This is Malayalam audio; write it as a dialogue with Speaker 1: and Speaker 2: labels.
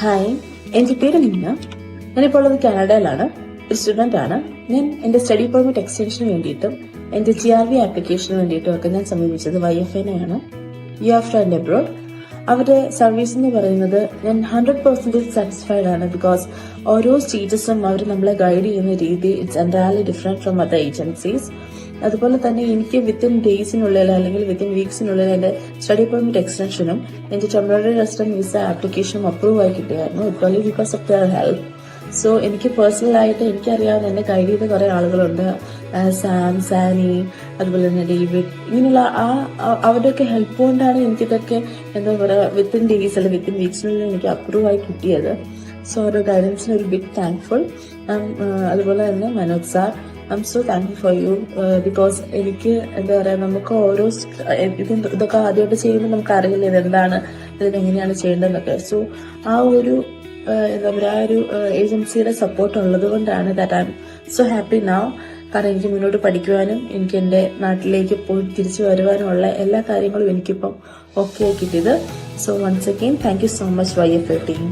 Speaker 1: ഹായ്, എൻ്റെ പേര് നിന്ന. ഞാനിപ്പോൾ ഉള്ളത് കാനഡയിലാണ്. ഒരു സ്റ്റുഡൻ്റ് ആണ്. ഞാൻ എൻ്റെ സ്റ്റഡി പെർമിറ്റ് എക്സ്റ്റൻഷന് വേണ്ടിയിട്ടും എൻ്റെ GRV ആപ്ലിക്കേഷന് വേണ്ടിയിട്ടും ഒക്കെ ഞാൻ സമീപിച്ചത് YFNയാണ്, യു ആർ ഫ്രണ്ട് അബ്രോഡ്. അവരുടെ സർവീസ് എന്ന് പറയുന്നത് ഞാൻ 100% സാറ്റിസ്ഫൈഡ് ആണ്. ബിക്കോസ് ഓരോ സ്റ്റേജസും അവർ നമ്മളെ ഗൈഡ് ചെയ്യുന്ന രീതി it's entirely different from other agencies. അതുപോലെ തന്നെ എനിക്ക് വിത്തിൻ ഡേയ്സിനുള്ളിൽ അല്ലെങ്കിൽ വിത്തിൻ വീക്സിനുള്ളിൽ എൻ്റെ സ്റ്റഡി പെർമിറ്റ് എക്സ്റ്റൻഷനും എൻ്റെ ടെമ്പററി റെസിഡന്റ് വിസ ആപ്ലിക്കേഷനും അപ്രൂവ് ആയി കിട്ടിയായിരുന്നു. It only because of there help. So എനിക്ക് പേഴ്സണലായിട്ട് എനിക്കറിയാവുന്ന എന്നെ ഗൈഡ് ചെയ്ത കുറേ ആളുകളുണ്ട്. സാം, സാനി, അതുപോലെ തന്നെ ഡേവിഡ്, ഇങ്ങനെയുള്ള അവരുടെയൊക്കെ ഹെൽപ്പ് കൊണ്ടാണ് എനിക്കിതൊക്കെ എന്താ പറയുക വിത്തിൻ ഡേയ്സ് അല്ലെങ്കിൽ വിത്തിൻ വീക്സിനുള്ളിൽ എനിക്ക് അപ്രൂവ് ആയി കിട്ടിയത്. സോ അവരുടെ ഗൈഡൻസിന് ഒരു ബിഗ് താങ്ക്ഫുൾ. അതുപോലെ തന്നെ Manoj sir, I am so thankful for you. Because എനിക്ക് എന്താ പറയുക, നമുക്ക് ഓരോ ഇതൊക്കെ ആദ്യമായിട്ട് ചെയ്യുമ്പോൾ നമുക്ക് അറിയില്ല ഇതെന്താണ്, ഇതിനെങ്ങനെയാണ് ചെയ്യേണ്ടതെന്നൊക്കെ. സോ ആ ഒരു എന്താ പറയുക, ആ ഒരു ഏജൻസിയുടെ സപ്പോർട്ട് ഉള്ളത് കൊണ്ടാണ് that I am so happy now. കാരണം എനിക്ക് മുന്നോട്ട് പഠിക്കുവാനും എനിക്ക് എൻ്റെ നാട്ടിലേക്ക് പോയി തിരിച്ചു വരുവാനുമുള്ള എല്ലാ കാര്യങ്ങളും എനിക്കിപ്പം ഓക്കെ ആയി കിട്ടിയത്. So once again thank you so much YFL team.